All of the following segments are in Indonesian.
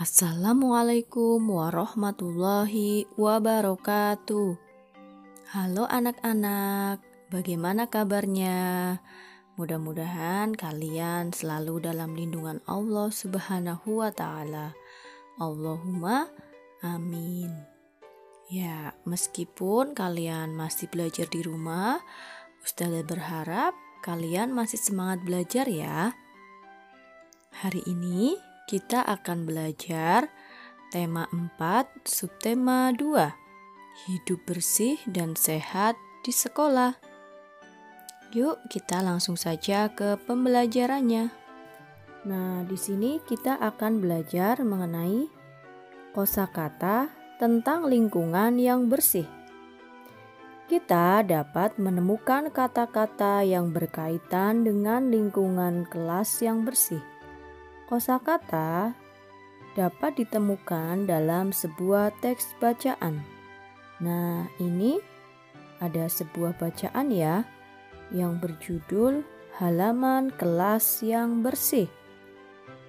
Assalamualaikum warahmatullahi wabarakatuh. Halo anak-anak, bagaimana kabarnya? Mudah-mudahan kalian selalu dalam lindungan Allah Subhanahu wa Ta'ala. Allahumma amin. Ya, meskipun kalian masih belajar di rumah, Ustazah berharap kalian masih semangat belajar ya. Hari ini kita akan belajar tema 4, subtema 2, hidup bersih dan sehat di sekolah. Yuk kita langsung saja ke pembelajarannya. Nah, di sini kita akan belajar mengenai kosakata tentang lingkungan yang bersih. Kita dapat menemukan kata-kata yang berkaitan dengan lingkungan kelas yang bersih. Kosakata dapat ditemukan dalam sebuah teks bacaan. Nah, ini ada sebuah bacaan ya yang berjudul halaman kelas yang bersih.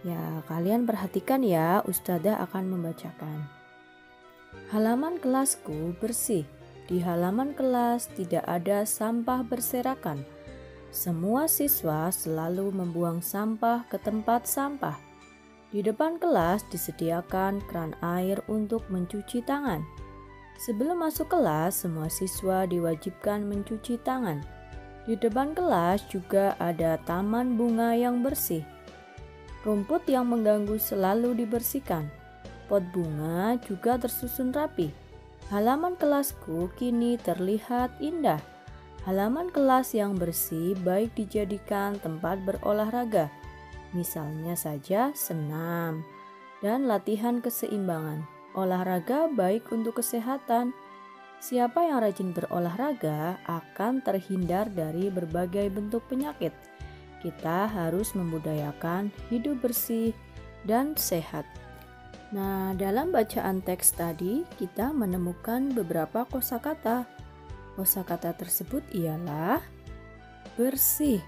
Ya, kalian perhatikan ya, Ustazah akan membacakan. Halaman kelasku bersih. Di halaman kelas tidak ada sampah berserakan. Semua siswa selalu membuang sampah ke tempat sampah. Di depan kelas disediakan keran air untuk mencuci tangan. Sebelum masuk kelas, semua siswa diwajibkan mencuci tangan. Di depan kelas juga ada taman bunga yang bersih. Rumput yang mengganggu selalu dibersihkan. Pot bunga juga tersusun rapi. Halaman kelasku kini terlihat indah. Halaman kelas yang bersih baik dijadikan tempat berolahraga, misalnya saja senam dan latihan keseimbangan. Olahraga baik untuk kesehatan. Siapa yang rajin berolahraga akan terhindar dari berbagai bentuk penyakit. Kita harus membudayakan hidup bersih dan sehat. Nah, dalam bacaan teks tadi kita menemukan beberapa kosakata. Kosakata tersebut ialah bersih,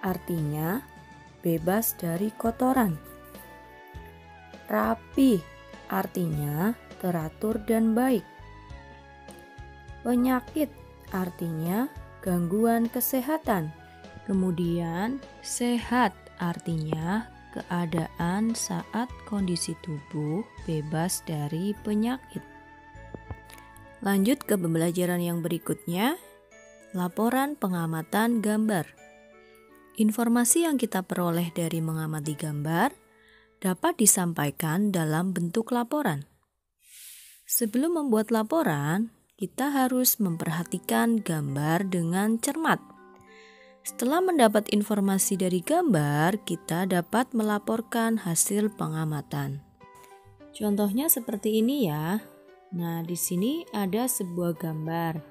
artinya bebas dari kotoran. Rapi, artinya teratur dan baik. Penyakit, artinya gangguan kesehatan. Kemudian sehat, artinya keadaan saat kondisi tubuh bebas dari penyakit. Lanjut ke pembelajaran yang berikutnya, laporan pengamatan gambar. Informasi yang kita peroleh dari mengamati gambar dapat disampaikan dalam bentuk laporan. Sebelum membuat laporan, kita harus memperhatikan gambar dengan cermat. Setelah mendapat informasi dari gambar, kita dapat melaporkan hasil pengamatan. Contohnya seperti ini ya. Nah, di sini ada sebuah gambar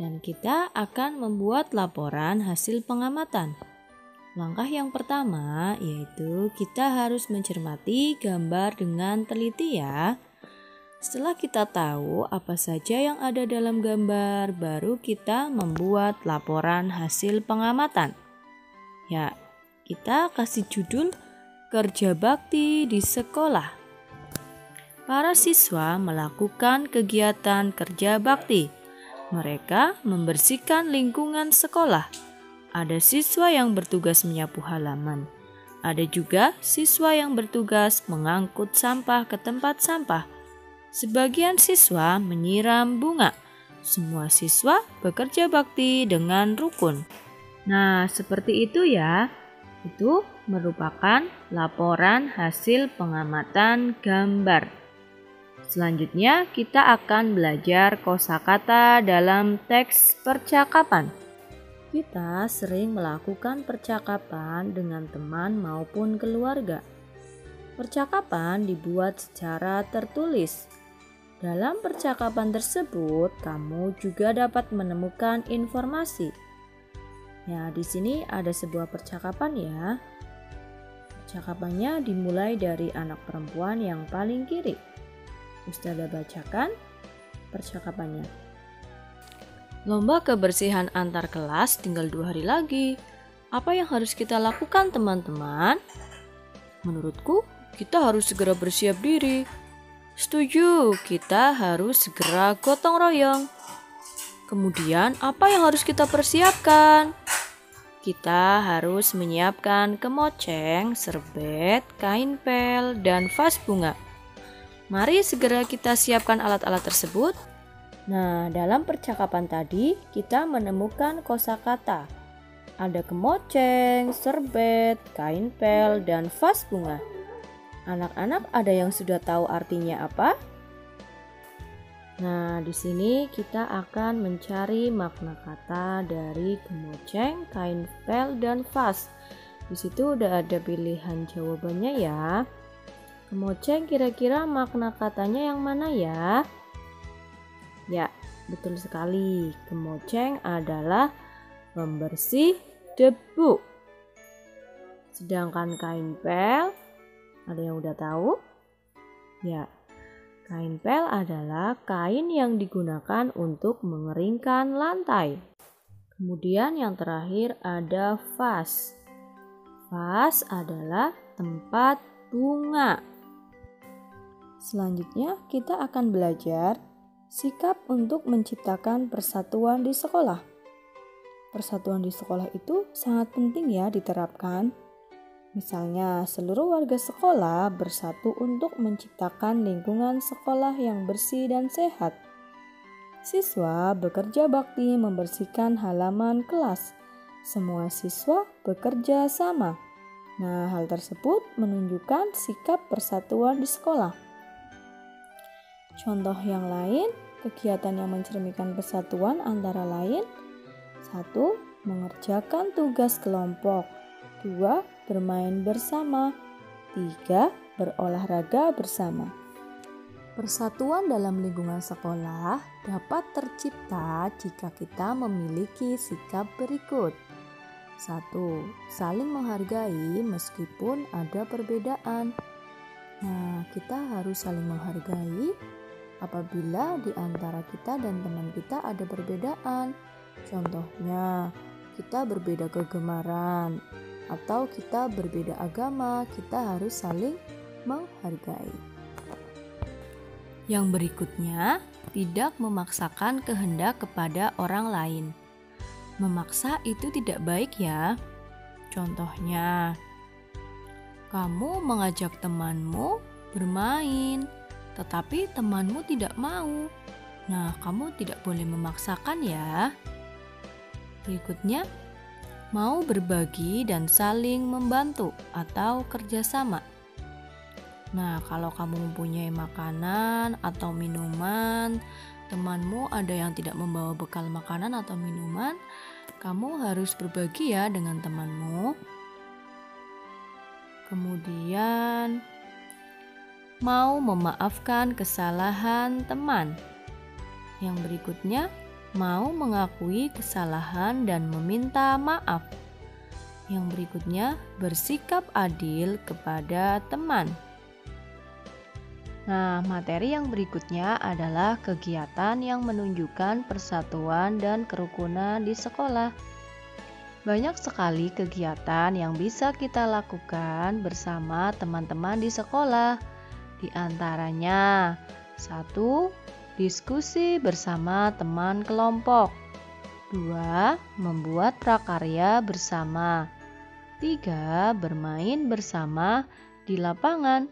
dan kita akan membuat laporan hasil pengamatan. Langkah yang pertama yaitu kita harus mencermati gambar dengan teliti ya. Setelah kita tahu apa saja yang ada dalam gambar, baru kita membuat laporan hasil pengamatan. Ya, kita kasih judul kerja bakti di sekolah. Para siswa melakukan kegiatan kerja bakti. Mereka membersihkan lingkungan sekolah. Ada siswa yang bertugas menyapu halaman. Ada juga siswa yang bertugas mengangkut sampah ke tempat sampah. Sebagian siswa menyiram bunga. Semua siswa bekerja bakti dengan rukun. Nah, seperti itu ya. Itu merupakan laporan hasil pengamatan gambar. Selanjutnya kita akan belajar kosakata dalam teks percakapan. Kita sering melakukan percakapan dengan teman maupun keluarga. Percakapan dibuat secara tertulis. Dalam percakapan tersebut, kamu juga dapat menemukan informasi. Ya, di sini ada sebuah percakapan ya. Percakapannya dimulai dari anak perempuan yang paling kiri. Ustazah bacakan percakapannya. Lomba kebersihan antar kelas tinggal 2 hari lagi. Apa yang harus kita lakukan teman-teman? Menurutku kita harus segera bersiap diri. Setuju, kita harus segera gotong royong. Kemudian, apa yang harus kita persiapkan? Kita harus menyiapkan kemoceng, serbet, kain pel, dan vas bunga. Mari segera kita siapkan alat-alat tersebut. Nah, dalam percakapan tadi, kita menemukan kosakata. Ada kemoceng, serbet, kain pel, dan vas bunga. Anak-anak ada yang sudah tahu artinya apa? Nah, di sini kita akan mencari makna kata dari kemoceng, kain pel, dan vas. Di situ udah ada pilihan jawabannya ya. Kemoceng kira-kira makna katanya yang mana ya? Ya, betul sekali. Kemoceng adalah pembersih debu. Sedangkan kain pel, ada yang udah tahu? Ya, kain pel adalah kain yang digunakan untuk mengeringkan lantai. Kemudian yang terakhir ada vas. Vas adalah tempat bunga. Selanjutnya kita akan belajar sikap untuk menciptakan persatuan di sekolah. Persatuan di sekolah itu sangat penting ya diterapkan. Misalnya, seluruh warga sekolah bersatu untuk menciptakan lingkungan sekolah yang bersih dan sehat. Siswa bekerja bakti membersihkan halaman kelas. Semua siswa bekerja sama. Nah, hal tersebut menunjukkan sikap persatuan di sekolah. Contoh yang lain, kegiatan yang mencerminkan persatuan antara lain: 1. Mengerjakan tugas kelompok. 2. Bermain bersama. 3. Berolahraga bersama. Persatuan dalam lingkungan sekolah dapat tercipta jika kita memiliki sikap berikut. 1. Saling menghargai meskipun ada perbedaan. Nah, kita harus saling menghargai apabila di antara kita dan teman kita ada perbedaan. Contohnya, kita berbeda kegemaran atau kita berbeda agama, kita harus saling menghargai. Yang berikutnya, tidak memaksakan kehendak kepada orang lain. Memaksa itu tidak baik ya. Contohnya, kamu mengajak temanmu bermain, tetapi temanmu tidak mau. Nah, kamu tidak boleh memaksakan ya. Berikutnya, mau berbagi dan saling membantu atau kerjasama. Nah, kalau kamu mempunyai makanan atau minuman, temanmu ada yang tidak membawa bekal makanan atau minuman, kamu harus berbagi ya dengan temanmu. Kemudian, mau memaafkan kesalahan teman. Yang berikutnya, mau mengakui kesalahan dan meminta maaf. Yang berikutnya, bersikap adil kepada teman. Nah, materi yang berikutnya adalah kegiatan yang menunjukkan persatuan dan kerukunan di sekolah. Banyak sekali kegiatan yang bisa kita lakukan bersama teman-teman di sekolah. Di antaranya, 1. Diskusi bersama teman kelompok. 2. Membuat prakarya bersama. 3. Bermain bersama di lapangan.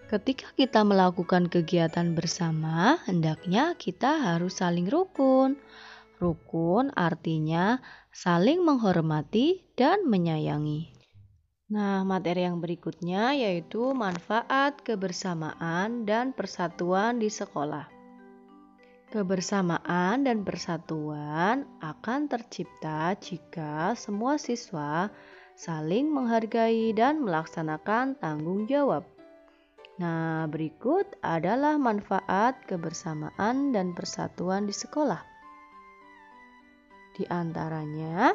Ketika kita melakukan kegiatan bersama, hendaknya kita harus saling rukun. Rukun artinya saling menghormati dan menyayangi. Nah, materi yang berikutnya yaitu manfaat kebersamaan dan persatuan di sekolah. Kebersamaan dan persatuan akan tercipta jika semua siswa saling menghargai dan melaksanakan tanggung jawab. Nah, berikut adalah manfaat kebersamaan dan persatuan di sekolah. Di antaranya,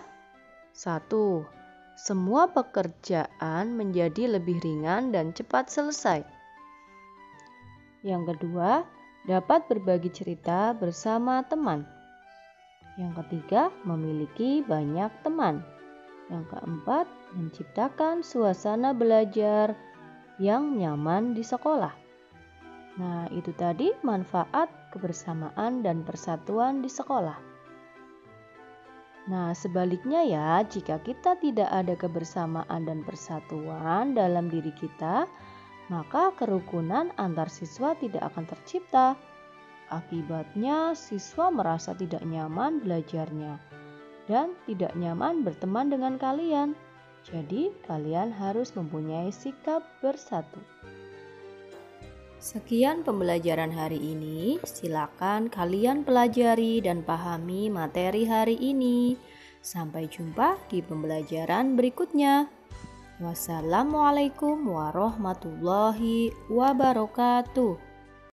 1. Semua pekerjaan menjadi lebih ringan dan cepat selesai. Yang kedua, dapat berbagi cerita bersama teman. Yang ketiga, memiliki banyak teman. Yang keempat, menciptakan suasana belajar yang nyaman di sekolah. Nah, itu tadi manfaat kebersamaan dan persatuan di sekolah. Nah, sebaliknya ya, jika kita tidak ada kebersamaan dan persatuan dalam diri kita, maka kerukunan antar siswa tidak akan tercipta. Akibatnya, siswa merasa tidak nyaman belajarnya dan tidak nyaman berteman dengan kalian. Jadi, kalian harus mempunyai sikap bersatu. Sekian pembelajaran hari ini. Silakan kalian pelajari dan pahami materi hari ini. Sampai jumpa di pembelajaran berikutnya. Wassalamualaikum warahmatullahi wabarakatuh.